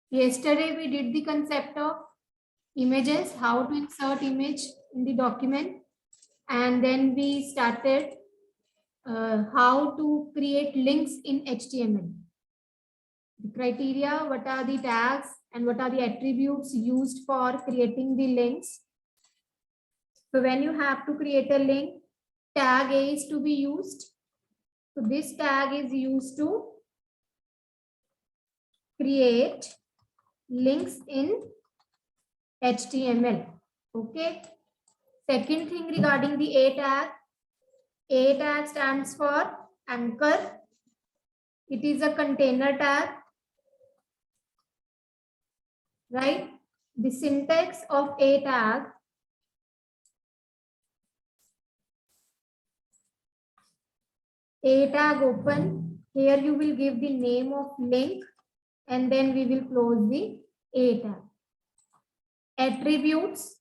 Yesterday we did the concept of images, how to insert image in the document, and then we started how to create links in HTML. The criteria, what are the tags and what are the attributes used for creating the links. So when you have to create a link, tag A is to be used. So this tag is used to create links in HTML. Okay. Second thing regarding the A tag stands for anchor. It is a container tag, right? The syntax of A tag open. Here you will give the name of link and then we will close the A tag. Attributes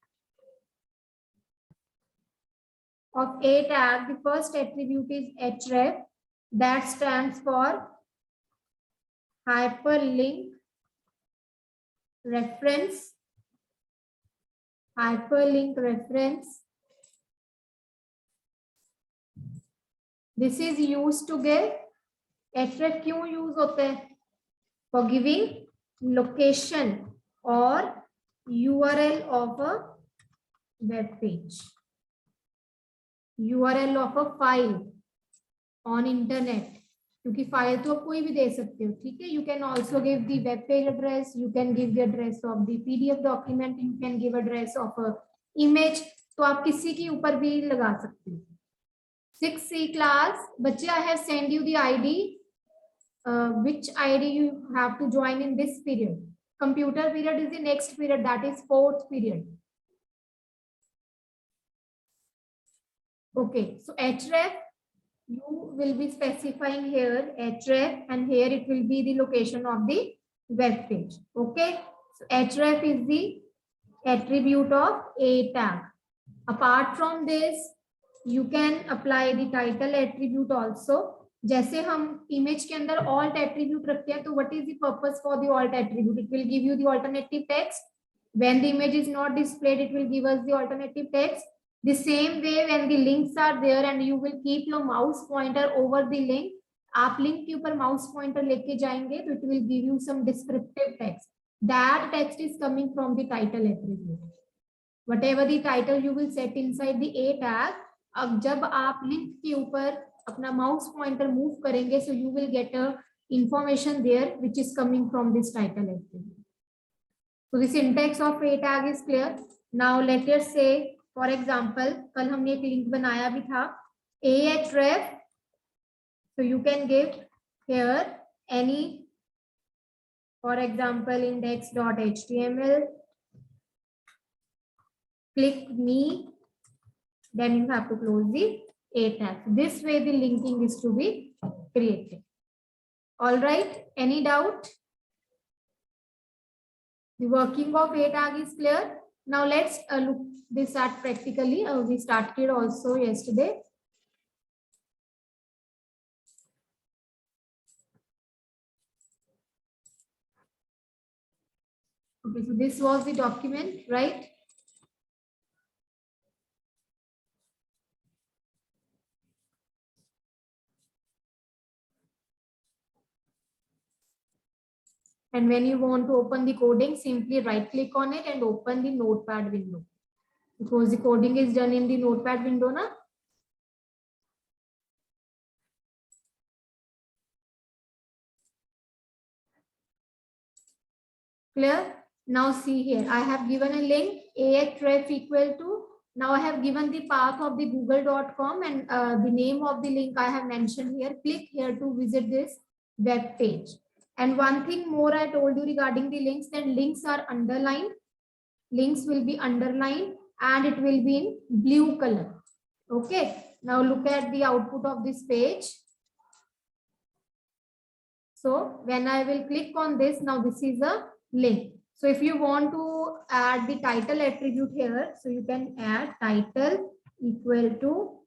of A tag, the first attribute is href, that stands for hyperlink reference. Hyperlink reference. This is used to give, href क्यों use होते हैं? For giving location or URL of a web page, URL of a file on internet. क्योंकि file तो आप कोई भी दे सकते हो, ठीक है? You can also give the web page address, you can give the address of the PDF document, you can give address of a image. तो आप किसी के ऊपर भी लगा सकते हो. 6C class, बच्चे, I have sent you the ID. Which ID you have to join in this period? Computer period is the next period, that is 4th period. Okay, so href, you will be specifying here href, and here it will be the location of the web page. Okay, so href is the attribute of A tag. Apart from this, you can apply the title attribute also. जैसे हम image के अंदर alt attribute रखते हैं, तो what is the purpose for the alt attribute? It will give you the alternative text. When the image is not displayed, it will give us the alternative text. The same way, when the links are there and you will keep your mouse pointer over the link, आप link के ऊपर mouse pointer लेके जाएंगे, तो it will give you some descriptive text. That text is coming from the title attribute. Whatever the title you will set inside the A tag, अब जब आप link के ऊपर अपना mouse pointer move करेंगे, so you will get a information there which is coming from this title attribute. So the syntax of A tag is clear. Now let us say, for example, कल हमने एक link बनाया भी था, ahref. So you can give here any, for example, index.html. Click me, then you have to close the A tag. This way the linking is to be created. All right, any doubt? The working of A tag is clear. Now let's look this at practically. We started also yesterday. Okay, so this was the document, right? And when you want to open the coding, simply right click on it and open the notepad window. Because the coding is done in the notepad window, na? Clear? Now see here, I have given a link, ahref equal to, now I have given the path of the google.com and the name of the link I have mentioned here. Click here to visit this web page. And one thing more I told you regarding the links, that links are underlined. Links will be underlined and it will be in blue color. Okay, now look at the output of this page. So when I will click on this, now this is a link. So if you want to add the title attribute here, so you can add title equal to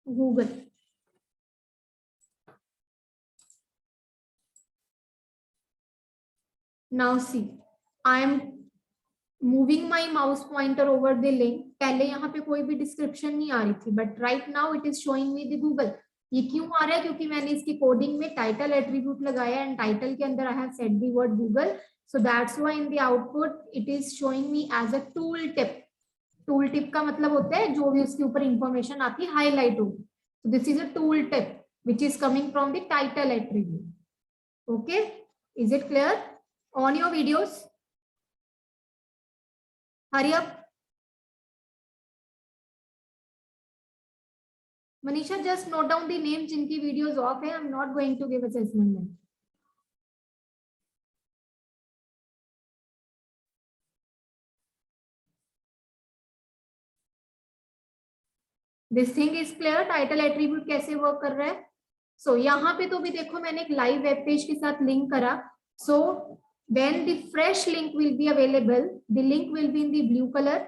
Google. now see, I am moving my mouse pointer over the link. पहले यहाँ पे कोई भी description नहीं आ रही थी, but right now it is showing me the Google. ये क्यों आ रहा है? क्योंकि मैंने इसकी कोडिंग में टाइटल एट्रीब्यूट लगाया एंड टाइटल के अंदर I have set the word Google. So that's why in the output it is showing me as a tooltip. Tooltip का मतलब होता है जो भी उसके ऊपर इंफॉर्मेशन आपकी हाईलाइट होगी. So this is a tool tip which is coming from the title attribute. Okay, is it clear? On your videos, hurry up. Manisha, just note down the names जिनकी videos off है. I'm not going to give assessment then. This thing is clear. Title attribute कैसे work कर रहा है? So यहाँ पे तो भी देखो मैंने एक live web page के साथ link करा. So when the fresh link will be available, the link will be in the blue color.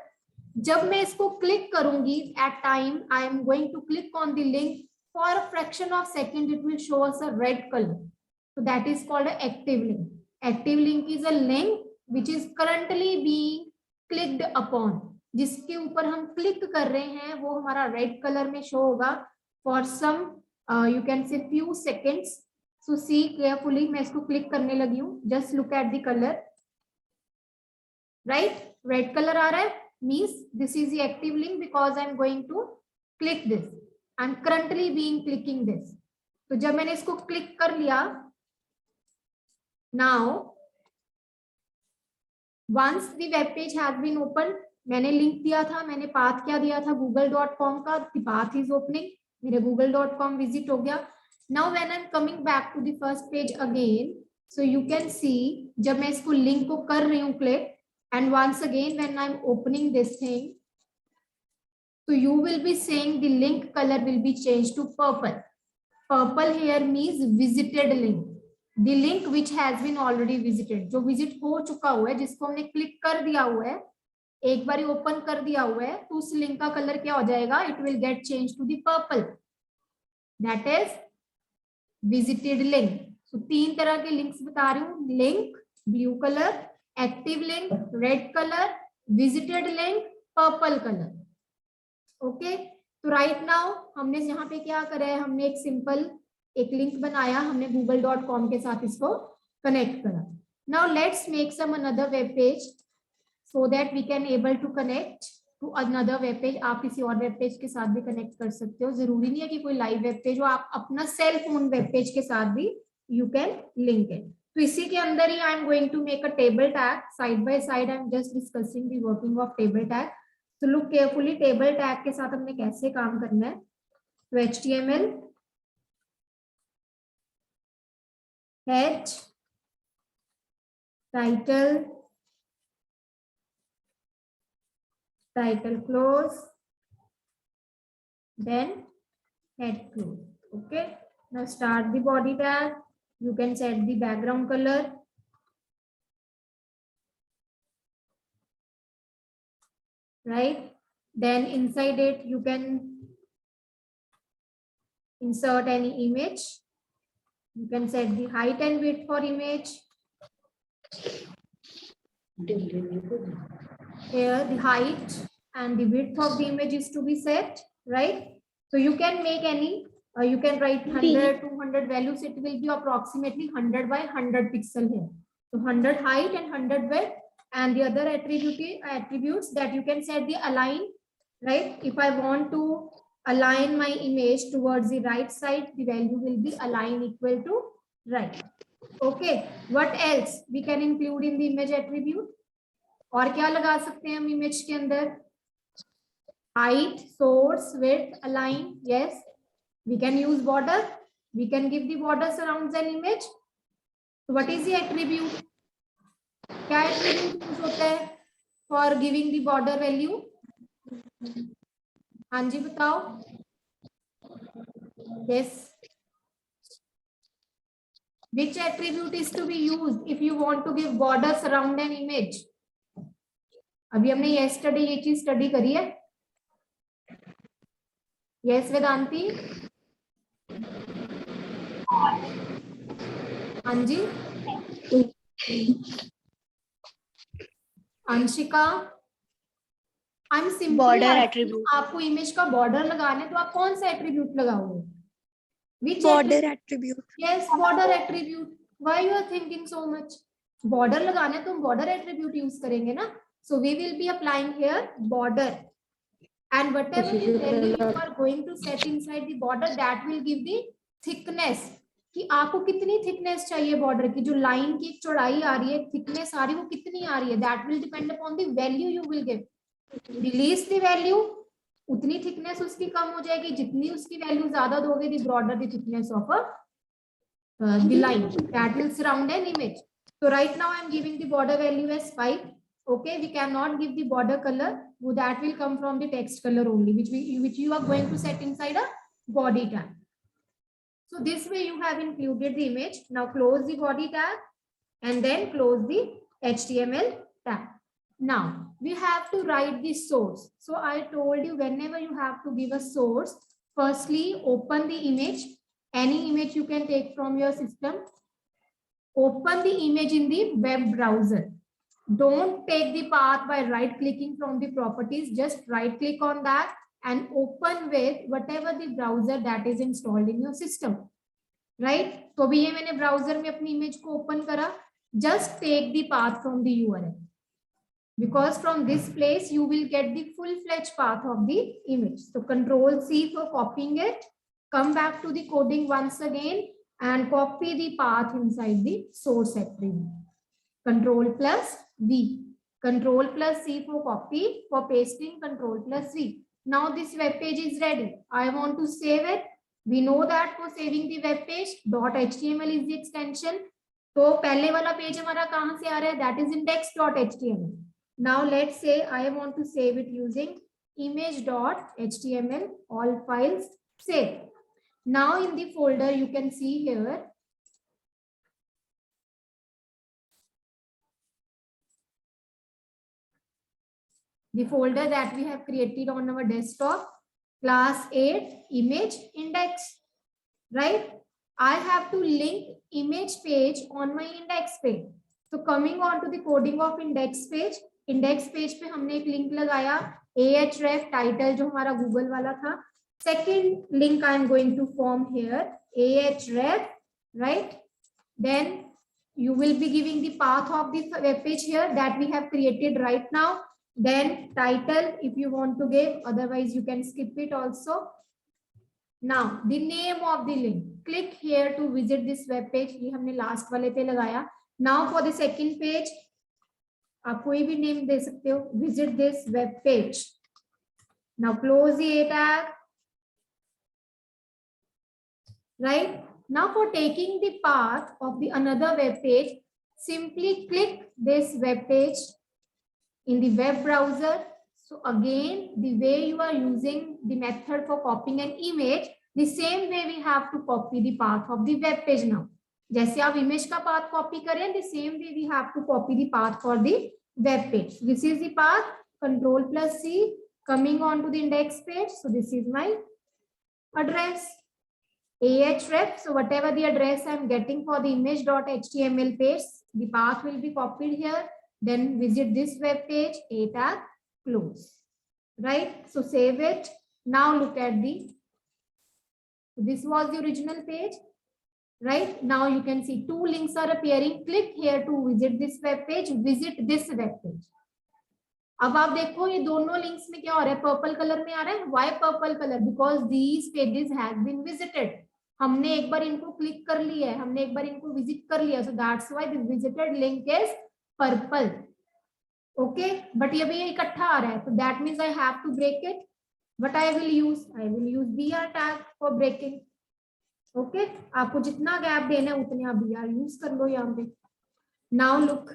जब मैं इसको क्लिक करूंगी at time I am going to click on the link, for a fraction of second it will show us a red color. So that is called an active link. Active link is a link which is currently being clicked upon. जिसके ऊपर हम click कर रहे हैं वो हमारा red colour में show होगा for some you can say few seconds. So see carefully, मैं इसको क्लिक करने लगी हूँ. Just look at the color. Right, red color आ रहा है, means this is the active link because I am going to click this. I am currently being clicking this. तो जब मैंने इसको क्लिक कर लिया, now once the web page has been opened, मैंने link दिया था, मैंने पाथ क्या दिया था google.com का, the path is opening, मेरे google.com विजिट हो गया. Now when I'm coming back to the first page again, so you can see जब मैं इसको लिंक को कर रही हूँ click, and once again when I'm opening this thing, so you will be saying the link color will be changed to purple. Purple here means visited link, the link which has been already visited, जो visit हो चुका हुआ है, जिसको हमने click कर दिया हुआ है, एक बार ओपन कर दिया हुआ है, तो उस लिंक का कलर क्या हो जाएगा? It will get change to the purple. That is visited link. So तीन तरह के लिंक्स बता रही हूँ. Link blue colour, active link red colour, visited link purple colour. Okay, तो राइट नाउ हमने यहाँ पे क्या करा है, हमने एक सिंपल एक लिंक बनाया, हमने google.com के साथ इसको कनेक्ट करा. Now let's make some another web page so that we can able to connect to another web page. आप किसी और वेब पेज के साथ भी कनेक्ट कर सकते हो, जरूरी नहीं है कि कोई लाइव वेब पेज हो, आप अपना सेल फोन वेब पेज के साथ भी you can link it. तो इसी के अंदर ही I am going to make a table tag. Side by side I am just discussing the working of table tag. So look carefully, table tag के साथ हमने कैसे काम करना है. तो HTML head, title close, then head close. Okay, now start the body tag. You can set the background color. Right, then inside it you can insert any image. You can set the height and width for image. Here the height and the width of the image is to be set, right? So you can make any, you can write 100, 200 values. It will be approximately 100 by 100 pixel here. So 100 height and 100 width, and the other attributes that you can set the align, right? If I want to align my image towards the right side, the value will be align equal to right. Okay, what else we can include in the image attribute? और क्या लगा सकते हैं हम image के अंदर? Height, source, width, align. Yes, we can use border. We can give the border surrounds an image. So what is the attribute? क्या attribute use होता है for giving the border value? हाँ जी बताओ. Yes. Which attribute is to be used if you want to give border surround an image? अभी हमने yesterday ये चीज study करी है. Yes वेदांती. हाँ जी. Anshika, I am simply border attribute. आपको इमेज का बॉर्डर लगाना है तो आप कौन सा एट्रीब्यूट लगाओगे? Which border attribute. yes, border attribute. Why you are thinking so much? Border लगाना है तो हम border attribute use करेंगे ना. So we will be applying here border, and whatever the value you are going to set inside the border, that will give the thickness. कि आपको कितनी thickness चाहिए बॉर्डर की, जो लाइन की चौड़ाई आ रही है, थिकनेस आ रही है, वो कितनी आ रही है, that will depend upon the value you will give. Release the value, उतनी थिकनेस उसकी कम हो जाएगी, जितनी उसकी वैल्यू ज्यादा दोगे the broader the thickness of the line that will surround an image. So right now I am giving the border value as 5. Okay, we cannot give the border color, that will come from the text color only, which you are going to set inside a body tag. So this way you have included the image. Now close the body tag and then close the HTML tag. Now we have to write the source. So I told you, whenever you have to give a source, firstly open the image. Any image you can take from your system. Open the image in the web browser. Don't take the path by right clicking from the properties. Just right click on that and open with whatever the browser that is installed in your system. Right? तो अभी ये मैंने browser में अपनी image को open करा. Just take the path from the URL. Because from this place you will get the full-fledged path of the image. So Control C for copying it. Come back to the coding once again and copy the path inside the source attribute. Control plus V. Control plus C for copy. For pasting, Control plus V. Now this web page is ready. I want to save it. We know that for saving the web page, .html is the extension. तो पहले वाला page हमारा कहाँ से आ रहा है? That is index.html. Now let's say I want to save it using image.html. All files save. Now in the folder you can see here the folder that we have created on our desktop, class 8 image index, right? I have to link image page on my index page. So coming on to the coding of index page पे हमने एक link लगाया ahref title जो हमारा Google वाला था. Second link I am going to form here, ahref, right? Then you will be giving the path of the web page here that we have created right now. Then title if you want to give, otherwise you can skip it also. Now the name of the link, click here to visit this web page. ये हमने last वाले पे लगाया. Now for the second page, आप कोई भी name दे सकते हो. Visit this web page. Now close the A tag. Right? Now for taking the path of the another web page, simply click this web page in the web browser. So again, the way you are using the method for copying an image, the same way we have to copy the path of the web page now. जैसे आप image का path copy करें, the same way we have to copy the path for the web page. This is the path, Control plus C, coming on to the index page. So this is my address, ahref. So whatever the address I'm getting for the image.html page, the path will be copied here. Then visit this web page, A tag, close. Right? So save it. Now look at this was the original page. Right? Now you can see two links are appearing. Click here to visit this web page. Visit this web page. अब आप देखो ये दोनों links में क्या हो रहा है? पर्पल कलर में आ रहा है. Why purple colour? Because these pages have been visited. हमने एक बार इनको क्लिक कर लिया है, हमने एक बार इनको विजिट कर लिया. So that's why the visited link is purple. Okay, but ये भी इकट्ठा आ रहा है. So that means I have to break it. But I will use BR tag for breaking. Okay, आपको जितना गैप देना है उतने आप BR यूज कर लो यहाँ पे. Now look.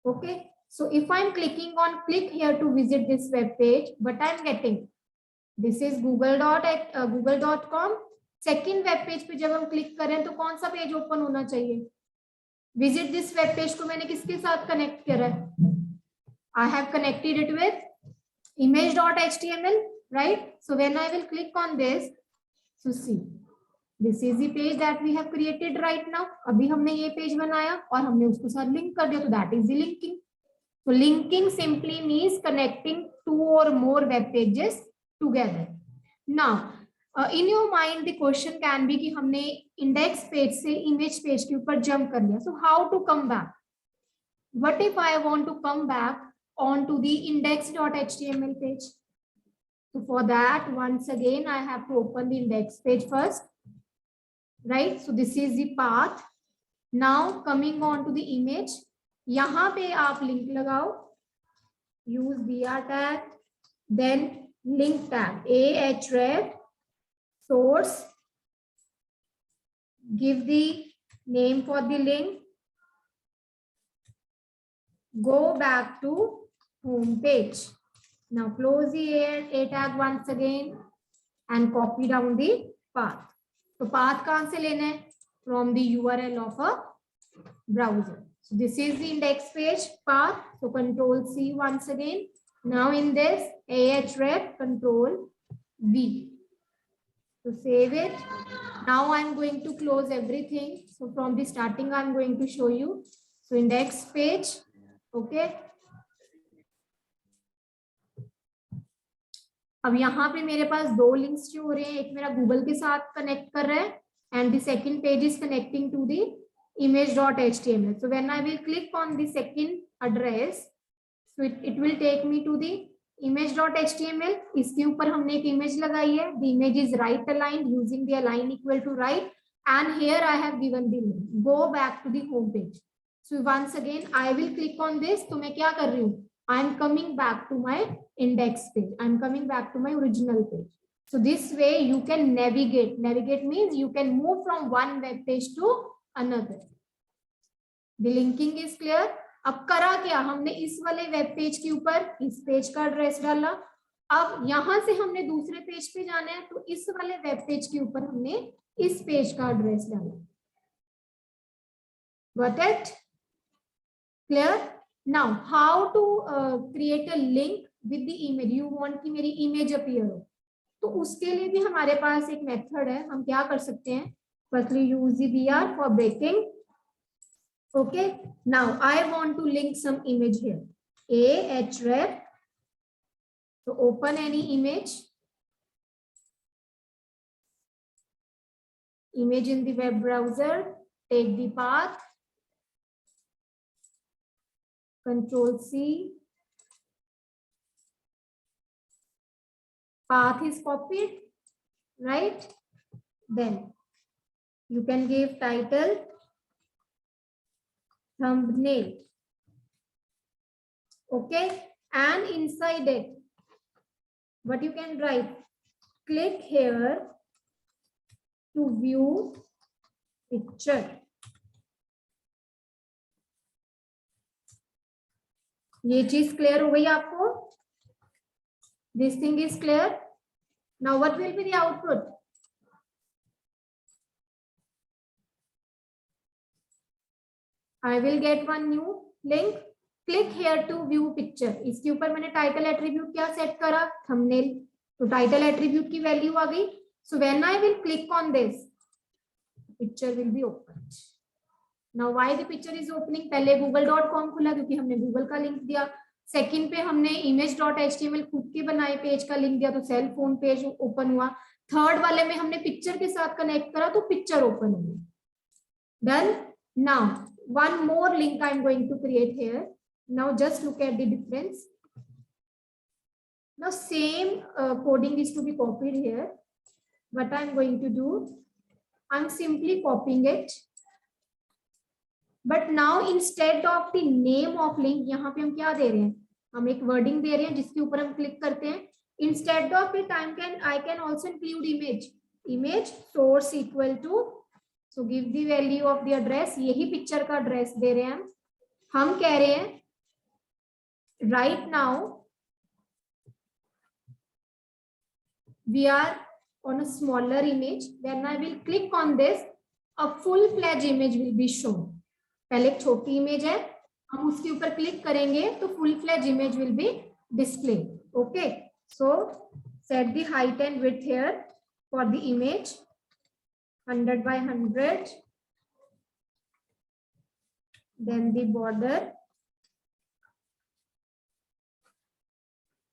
Okay, so if I'm clicking on click here to visit this web page, what I'm getting, this is google.com. Second web page पे जब हम क्लिक करें तो कौन सा पेज ओपन होना चाहिए? विजिट दिस वेब पेज को मैंने किसके साथ कनेक्ट करा है? I have connected it with image.html, right? So when I will click on this, so see, this is the page that we have created right now. अभी हमने ये page बनाया और हमने उसको साथ लिंक कर दिया, तो that is the linking. So linking simply means connecting two or more web pages together. Now, in your mind, the question can be कि हमने index page से image page के ऊपर jump कर लिया. So how to come back? What if I want to come back onto the index.html page? So for that, once again, I have to open the index page first, right? So this is the path. Now coming on to the image, यहाँ पे आप link लगाओ, use br tag, then link tag, ahref source, give the name for the link, go back to home page. Now close the a tag once again and copy down the path. So path कहाँ से लेना है? From the URL of a browser. So this is the index page path. So Control C once again. Now in this ahref Control V. So save it. Now I'm going to close everything. So from the starting I'm going to show you. So index page. Okay. अब यहाँ पे मेरे पास दो links जो हो रहे हैं, एक मेरा गूगल के साथ कनेक्ट कर रहा है and the second page is connecting to the image.html. So when I will click on the second address, so it will take me to the image.html. इसके ऊपर हमने एक image लगाई है. The image is right aligned using the align equal to right, and here I have given the link. Go back to the home page. So once again I will click on this. तो मैं क्या कर रही हूँ? I am coming back to my index page. I am coming back to my original page. So this way you can navigate. Navigate means you can move from one web page to another. The linking is clear. अब करा क्या? हमने इस वाले web page के ऊपर इस page का एड्रेस डाला. अब यहां से हमने दूसरे पेज पे जाना है, तो इस वाले वेब पेज के ऊपर हमने इस पेज का एड्रेस डाला. Got it? Clear? Now how to create a link with the image? You want कि मेरी image appear हो, तो उसके लिए भी हमारे पास एक मेथड है. हम क्या कर सकते हैं? Firstly use the br for breaking. Okay, now I want to link some image here. ahref. So open any image in the web browser, take the path, Control C, path is copied, right? Then you can give title, thumbnail, okay, and inside it what you can write, click here to view picture. ये चीज clear हो गई आपको? This thing is clear. Now what will be the output? I will get one new link. Click here to view picture. इसके ऊपर मैंने title attribute क्या set करा? Thumbnail. तो title attribute की वैल्यू आ गई. So when I will click on this, picture will be opened. Now why the picture is opening? पहले google.com खुला क्योंकि हमने गूगल का लिंक दिया. सेकंड पे हमने image.html खुद के बनाए पेज का लिंक दिया, तो सेल फोन पेज ओपन हुआ. थर्ड वाले में हमने पिक्चर के साथ कनेक्ट करा, तो पिक्चर ओपन हुई. Done. Now one more link I am going to create here. Now just look at the difference. Now same coding is to be copied here. What I am going to do, I am simply copying it. But now instead of the name of link, यहाँ पे हम क्या दे रहे हैं? हम एक wording दे रहे हैं जिसके ऊपर हम क्लिक करते हैं. Instead of it, I can also include image. Image source equal to, so give the value of the address. यही पिक्चर का एड्रेस दे रहे हैं हम कह रहे हैं right now we are on a smaller image. When I will click on this, a full-fledged image will be shown. पहले एक छोटी इमेज है, हम उसके ऊपर क्लिक करेंगे तो full-fledged image will be displayed. Okay, so set the height and width here for the image, 100 by 100. Then the border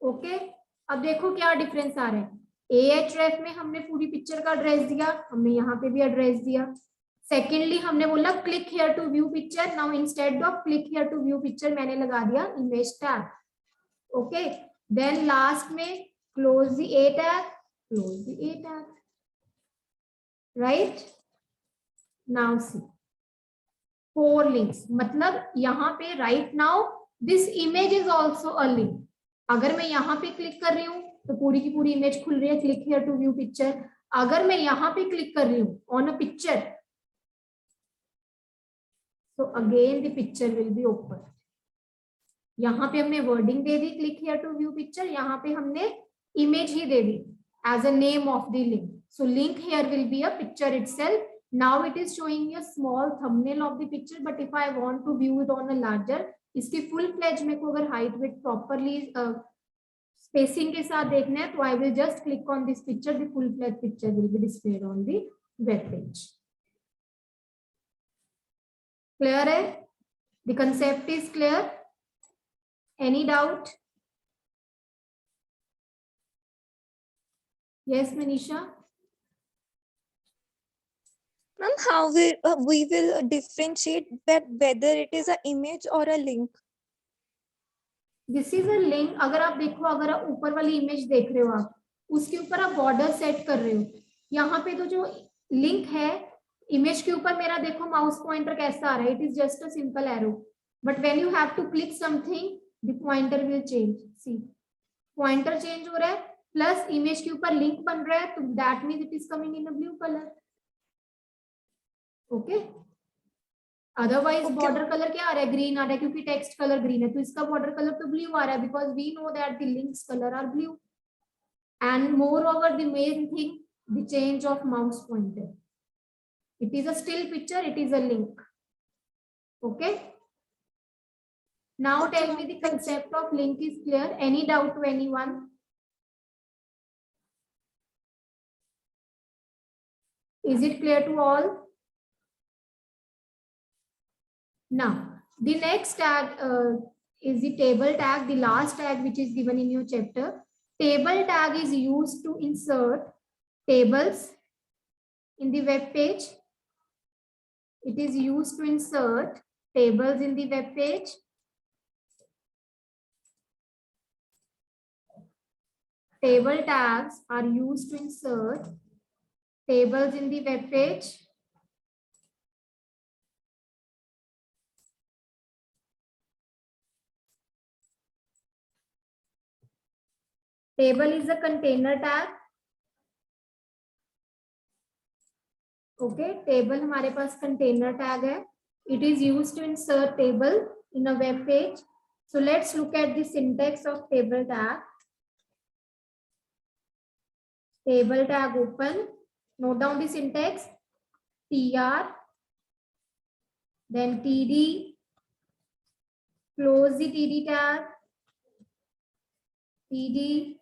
okay, अब देखो क्या डिफरेंस आ रहा है। Ahref में हमने पूरी पिक्चर का एड्रेस दिया, हमने यहाँ पे भी एड्रेस दिया। सेकेंडली हमने बोला click here to view picture, now instead of click here to view picture मैंने लगा दिया image tag. Okay, then last में close the A tag, close the A tag, right. Now see 4 links, मतलब यहाँ पे right now this image is also a link. अगर मैं यहाँ पे क्लिक कर रही हूँ तो पूरी की पूरी इमेज खुल रही है, click here to view picture. अगर मैं यहाँ पे क्लिक कर रही हूँ ऑन अ पिक्चर, तो again the picture will be open. यहाँ पे हमने वर्डिंग दे दी click here to view picture, यहाँ पे हमने इमेज ही दे दी as a name of the link. So link here will be a picture itself. Now it is showing me a small thumbnail of the picture, but if I want to view it on a larger, इसकी full fledged मेरे को अगर height width properly spacing के साथ देखना है, तो I will just click on this picture. The full fledged picture will be displayed on the web page. Clear है? The concept is clear. Any doubt? Yes, Manisha. Ma'am, how we will differentiate that whether it is an image or a link? This is a link. अगर आप देखो, अगर आप ऊपर वाली image देख रहे हो, आप उसके ऊपर आप बॉर्डर सेट कर रहे हो, यहाँ पे तो जो लिंक है इमेज के ऊपर, मेरा देखो माउस पॉइंटर कैसा आ रहा है, it is just a simple arrow, but when you have to click something the pointer will change. See, pointer change हो रहा है, प्लस इमेज के ऊपर लिंक बन रहा है, तो that means it is coming in a blue colour. Okay, otherwise border colour क्या आ रहा है, ग्रीन आ रहा है, क्योंकि टेक्स्ट कलर ग्रीन है, तो इसका बॉर्डर कलर तो ब्लू आ रहा है, because we know that the links colour are blue. And moreover the main thing, the change of mouse pointer. It is a still picture, it is a link. Okay, now tell me the concept of link is clear. Any doubt to anyone? Is it clear to all? Now, the next tag is the table tag, the last tag which is given in your chapter. Table tag is used to insert tables in the web page. It is used to insert tables in the web page. Table tags are used to insert tables in the web page. Table is a container tag. Okay, table हमारे पास container tag है. It is used to insert table in a web page. So let's look at the syntax of table tag. Table tag open. Note down the syntax. tr, then td, close the td tag, td,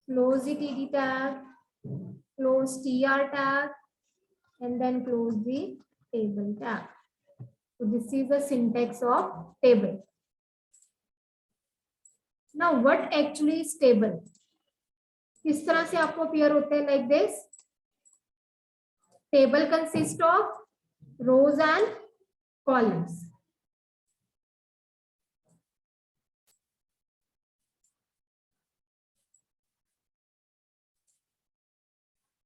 close the td tag, close tr tag, and then close the table tag. So this is the syntax of table. Now what actually is table? किस तरह से आपको appear होते हैं like this? Table consists of rows and columns.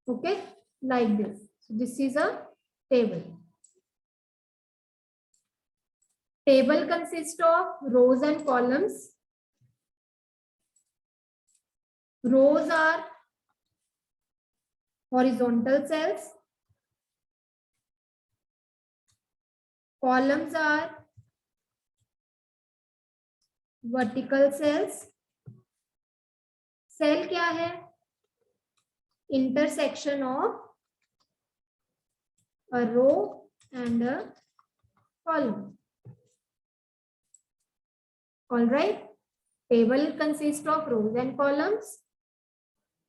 Okay, like this. So this is a table. Table consists of rows and columns. Rows are horizontal cells. Columns are vertical cells. Cell क्या है? Intersection of a row and a column. All right. Table consists of rows and columns.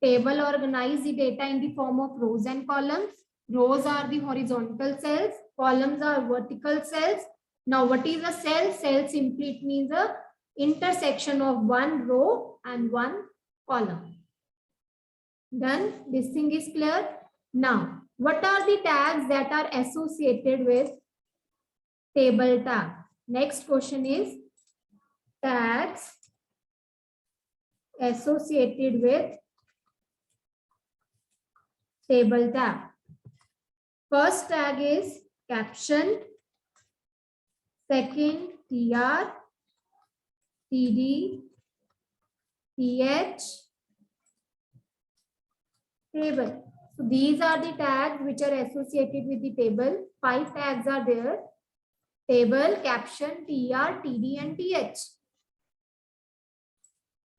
Table organize the data in the form of rows and columns. Rows are the horizontal cells. Columns are vertical cells. Now, what is a cell? Cell simply means a intersection of one row and one column. Done. This thing is clear. Now, what are the tags that are associated with table tag? Next question is tags associated with table tag. First tag is caption, second TR, TD, TH, table. So these are the tags which are associated with the table. 5 tags are there. Table, caption, TR, TD and TH.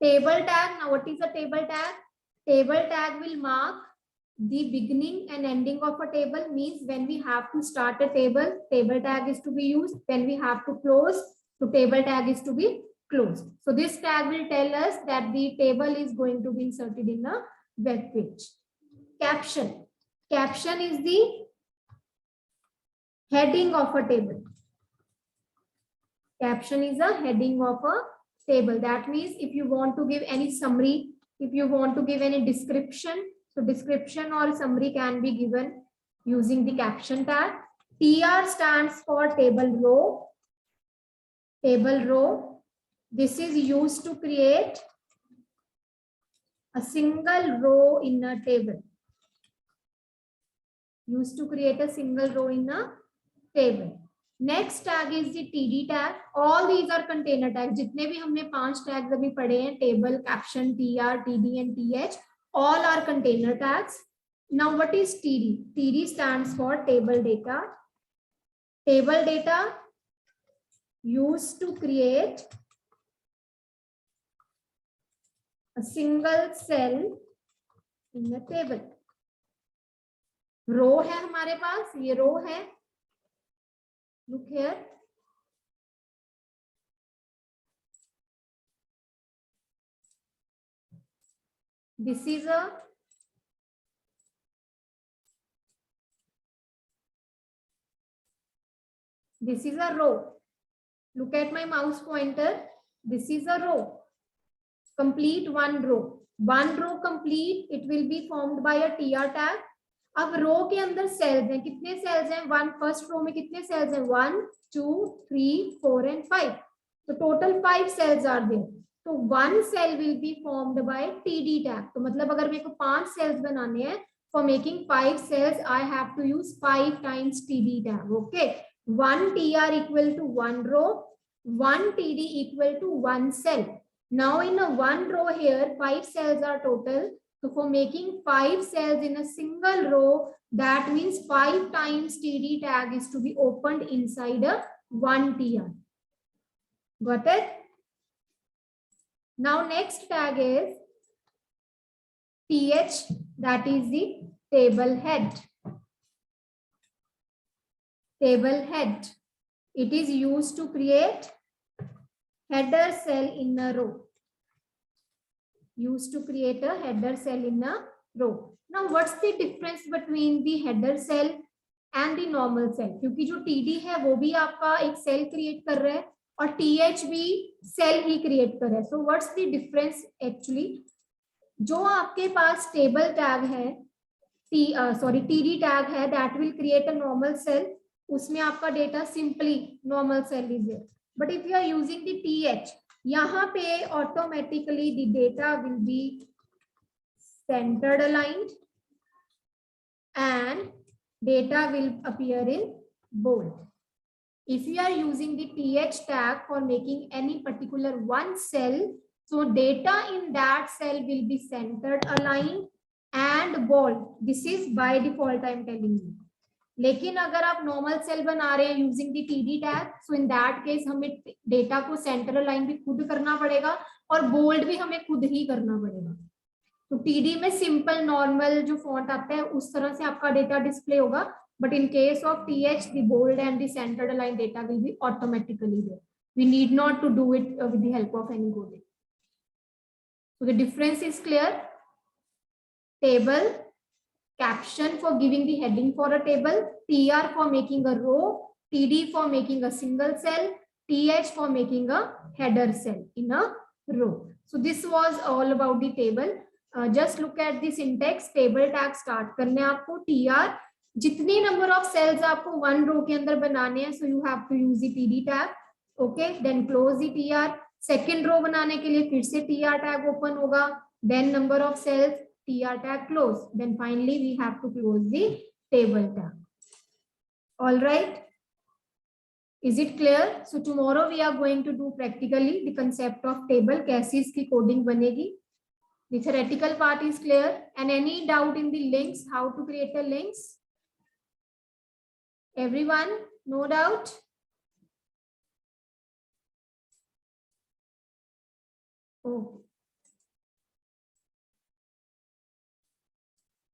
Table tag. Now what is a table tag? Table tag will mark the beginning and ending of a table, means when we have to start a table, table tag is to be used. When we have to close, so table tag is to be closed. So this tag will tell us that the table is going to be inserted in a web page. Caption. Caption is the heading of a table. Caption is a heading of a table. That means if you want to give any summary, if you want to give any description, so description or summary can be given using the caption tag. TR stands for table row. Table row. This is used to create a single row in a table. Used to create a single row in a table. Next tag is the TD tag. All these are container tags. जितने भी हमने 5 tags अभी पढ़े हैं, table, caption, TR, TD and TH, all are container tags. Now what is TD? TD stands for table data. Table data used to create a single cell in the table. रो है हमारे पास, ये रो है. Look here. This is a row. Look at my mouse pointer. This is a row. Complete one row. One row complete, it will be formed by a TR tag. अब रो के अंदर sales हैं. कितने sales हैं? One. First row में कितने sales हैं? 1, 2, 3, 4 and 5. तो टोटल 5 सेल्स आर देयर. तो one cell will be formed by TD tag. तो मतलब अगर मेरे को 5 सेल्स बनाने हैं, for making 5 cells I have to use 5 times TD tag. Okay. 1 TR equal to 1 row, 1 TD equal to 1 cell. Now in a one row here, 5 cells are total. So for making 5 cells in a single row, that means 5 times TD tag is to be opened inside a 1 TR. Got it? Now next tag is TH, that is the table head. Table head. It is used to create header cell in a row. Used to create a header cell in a row. Now what's the difference between the header cell and the normal cell? क्योंकि जो TD है वो भी आपका एक cell create कर रहा है और TH भी सेल ही क्रिएट कर रहा है. So what's the difference actually? जो आपके पास टेबल टैग है, TD टैग है, that will create a normal cell. उसमें आपका data simply normal cell is there. But if you are using the TH, यहाँ पे automatically the data will be centered aligned and data will appear in bold. If you are using the TH tag for making any particular one cell, so data in that cell will be centered, aligned and bold. This is by default I am telling you. लेकिन अगर आप normal cell बना रहे हैं using the TD tag, so in that case हमें data को centre align भी खुद करना पड़ेगा और बोल्ड भी हमें खुद ही करना पड़ेगा. तो टीडी में सिंपल नॉर्मल जो फॉन्ट आता है उस तरह से आपका डेटा डिस्प्ले होगा, but in case of TH the bold and the centred align data will be automatically there. We need not to do it with the help of any coding. So the difference is clear. Table, caption for giving the heading for a table, TR for making a row, TD for making a single cell, TH for making a header cell in a row. So this was all about the table. Just look at the syntax. Table tag start करने आपको TR जितनी number of cells आपको one row के अंदर बनाने हैं, so you have to use the TD tag. Okay, then close the TR. Second row बनाने के लिए फिर से TR tag open होगा, then number of cells, TR tag close, then finally we have to close the table tag. All right. Is it clear? So tomorrow we are going to do practically the concept of table. कैसे इसकी coding बनेगी? The theoretical part is clear. And any doubt in the links? How to create a links? Everyone, no doubt? Oh.